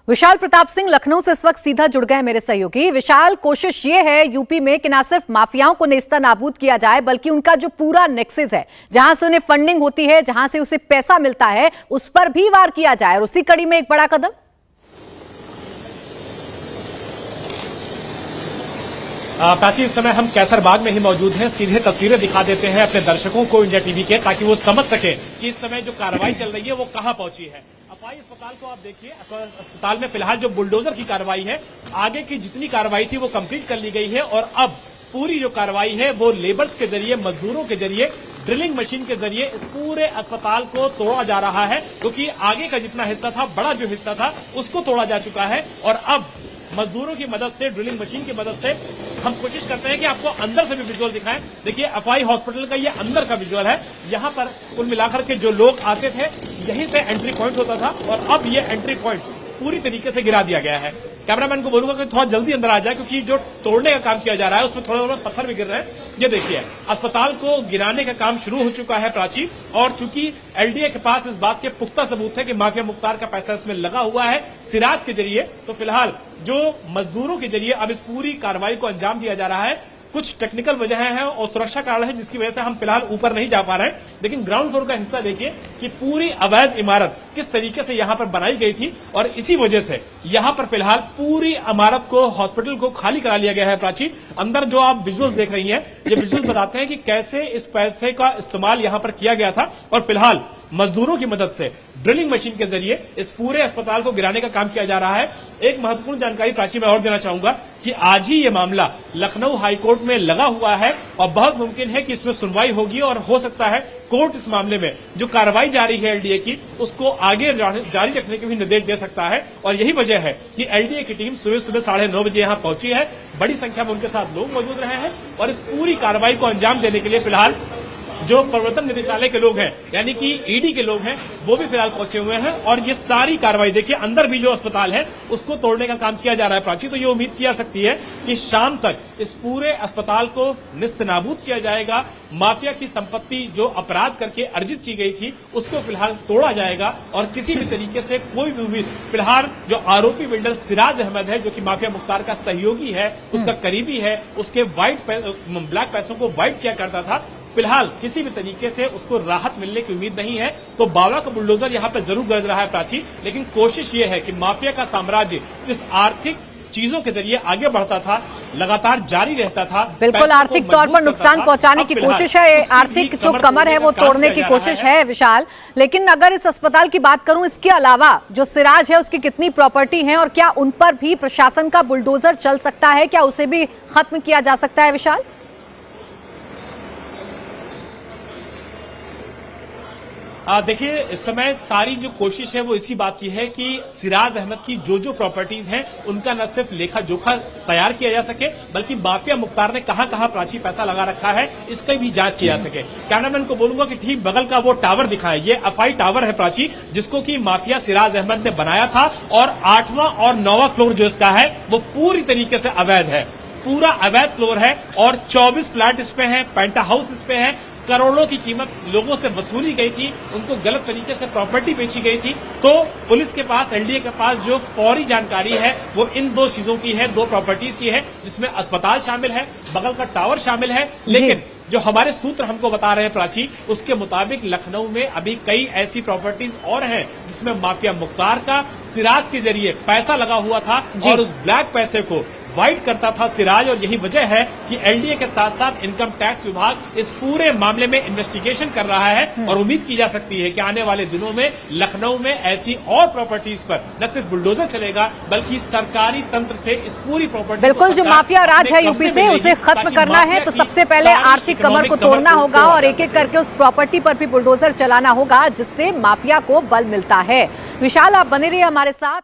विशाल प्रताप सिंह लखनऊ से इस वक्त सीधा जुड़ गए मेरे सहयोगी। विशाल, कोशिश ये है यूपी में कि न सिर्फ माफियाओं को नेस्तनाबूद किया जाए बल्कि उनका जो पूरा नेक्सस है, जहां से उन्हें फंडिंग होती है, जहां से उसे पैसा मिलता है, उस पर भी वार किया जाए। और उसी कड़ी में एक बड़ा कदम प्राची, इस समय हम कैसरबाग में ही मौजूद हैं। सीधे तस्वीरें दिखा देते हैं अपने दर्शकों को इंडिया टीवी के, ताकि वो समझ सके कि इस समय जो कार्रवाई चल रही है वो कहां पहुंची है। अपाई अस्पताल को आप देखिए। अस्पताल में फिलहाल जो बुलडोजर की कार्रवाई है, आगे की जितनी कार्रवाई थी वो कंप्लीट कर ली गई है और अब पूरी जो कार्रवाई है वो लेबर्स के जरिए, मजदूरों के जरिए, ड्रिलिंग मशीन के जरिए इस पूरे अस्पताल को तोड़ा जा रहा है, क्योंकि आगे का जितना हिस्सा था, बड़ा जो हिस्सा था, उसको तोड़ा जा चुका है। और अब मजदूरों की मदद से, ड्रिलिंग मशीन की मदद से हम कोशिश करते हैं कि आपको अंदर से भी विजुअल दिखाएं। देखिए, अपाई हॉस्पिटल का ये अंदर का विजुअल है। यहाँ पर कुल मिलाकर के जो लोग आते थे, यहीं से एंट्री पॉइंट होता था और अब ये एंट्री पॉइंट पूरी तरीके से गिरा दिया गया है। कैमरामैन को बोलूंगा कि थोड़ा जल्दी अंदर आ जाए, क्योंकि जो तोड़ने का काम किया जा रहा है उसमें थोड़ा पत्थर भी गिर रहे हैं। ये देखिए, अस्पताल को गिराने का काम शुरू हो चुका है प्राची, और चूंकि एलडीए के पास इस बात के पुख्ता सबूत है कि माफिया मुख्तार का पैसा इसमें लगा हुआ है सिराज के जरिए, तो फिलहाल जो मजदूरों के जरिए अब इस पूरी कार्रवाई को अंजाम दिया जा रहा है। कुछ टेक्निकल वजह है और सुरक्षा कारण है जिसकी वजह से हम फिलहाल ऊपर नहीं जा पा रहे हैं, लेकिन ग्राउंड फ्लोर का हिस्सा देखिए कि पूरी अवैध इमारत किस तरीके से यहां पर बनाई गई थी, और इसी वजह से यहां पर फिलहाल पूरी इमारत को, हॉस्पिटल को खाली करा लिया गया है। प्राची, अंदर जो आप विजुअल्स देख रही हैं, ये विजुअल्स बताते हैं कि कैसे इस पैसे का इस्तेमाल यहां पर किया गया था और फिलहाल मजदूरों की मदद से, ड्रिलिंग मशीन के जरिए इस पूरे अस्पताल को गिराने का काम किया जा रहा है। एक महत्वपूर्ण जानकारी प्राची मैं और देना चाहूंगा कि आज ही ये मामला लखनऊ हाईकोर्ट में लगा हुआ है और बहुत मुमकिन है कि इसमें सुनवाई होगी और हो सकता है कोर्ट इस मामले में जो कार्रवाई जारी है एलडीए की, उसको आगे जारी रखने के भी निर्देश दे सकता है। और यही वजह है कि एलडीए की टीम सुबह 9:30 बजे यहां पहुंची है। बड़ी संख्या में उनके साथ लोग मौजूद रहे हैं और इस पूरी कार्रवाई को अंजाम देने के लिए फिलहाल जो प्रवर्तन निदेशालय के लोग हैं, यानी कि ईडी के लोग हैं, वो भी फिलहाल पहुंचे हुए हैं। और ये सारी कार्रवाई देखिए, अंदर भी जो अस्पताल है उसको तोड़ने का काम किया जा रहा है प्राची। तो ये उम्मीद की जा सकती है कि शाम तक इस पूरे अस्पताल को निस्तनाबूद किया जाएगा। माफिया की संपत्ति जो अपराध करके अर्जित की गई थी उसको फिलहाल तोड़ा जाएगा और किसी भी तरीके से कोई भी उम्मीद, फिलहाल जो आरोपी बिल्डर सिराज अहमद है, जो कि माफिया मुख्तार का सहयोगी है, उसका करीबी है, उसके ब्लैक पैसों को व्हाइट किया करता था, फिलहाल किसी भी तरीके से उसको राहत मिलने की उम्मीद नहीं है। तो बाबा का बुलडोजर यहाँ पे जरूर गरज रहा है प्राची, लेकिन कोशिश ये है कि माफिया का साम्राज्य इस आर्थिक चीजों के जरिए आगे बढ़ता था, लगातार जारी रहता था। बिल्कुल आर्थिक तौर पर नुकसान पहुंचाने की कोशिश है, आर्थिक जो कमर है वो तोड़ने की कोशिश है विशाल। लेकिन अगर इस अस्पताल की बात करूं, इसके अलावा जो सिराज है उसकी कितनी प्रॉपर्टी है और क्या उन पर भी प्रशासन का बुलडोजर चल सकता है, क्या उसे भी खत्म किया जा सकता है विशाल? देखिए, इस समय सारी जो कोशिश है वो इसी बात की है कि सिराज अहमद की जो प्रॉपर्टीज हैं उनका न सिर्फ लेखा जोखा तैयार किया जा सके, बल्कि माफिया मुख्तार ने कहां प्राची पैसा लगा रखा है इसकी भी जांच की जा सके। कैमरामैन को बोलूंगा कि ठीक बगल का वो टावर दिखाए, ये अफाई टावर है प्राची, जिसको कि माफिया सिराज अहमद ने बनाया था और 8वां और 9वां फ्लोर जो इसका है वो पूरी तरीके से अवैध है, पूरा अवैध फ्लोर है और 24 फ्लैट इस पे है, पेंटा हाउस इस पे है। करोड़ों की कीमत लोगों से वसूली गई थी, उनको गलत तरीके से प्रॉपर्टी बेची गई थी। तो पुलिस के पास, एलडीए के पास जो फौरी जानकारी है वो इन दो चीजों की है, 2 प्रॉपर्टीज की है, जिसमें अस्पताल शामिल है, बगल का टावर शामिल है। लेकिन जो हमारे सूत्र हमको बता रहे हैं प्राची, उसके मुताबिक लखनऊ में अभी कई ऐसी प्रॉपर्टीज और हैं जिसमें माफिया मुख्तार का सिराज के जरिए पैसा लगा हुआ था और उस ब्लैक पैसे को व्हाइट करता था सिराज। और यही वजह है कि एलडीए के साथ साथ इनकम टैक्स विभाग इस पूरे मामले में इन्वेस्टिगेशन कर रहा है और उम्मीद की जा सकती है कि आने वाले दिनों में लखनऊ में ऐसी और प्रॉपर्टीज पर न सिर्फ बुलडोजर चलेगा, बल्कि सरकारी तंत्र से इस पूरी प्रॉपर्टी, बिल्कुल जो माफिया राज है यूपी से, उसे खत्म करना है तो सबसे पहले आर्थिक कमर को तोड़ना होगा और एक एक करके उस प्रॉपर्टी पर भी बुलडोजर चलाना होगा, जिससे माफिया को बल मिलता है। विशाल, आप बने रहिए हमारे साथ।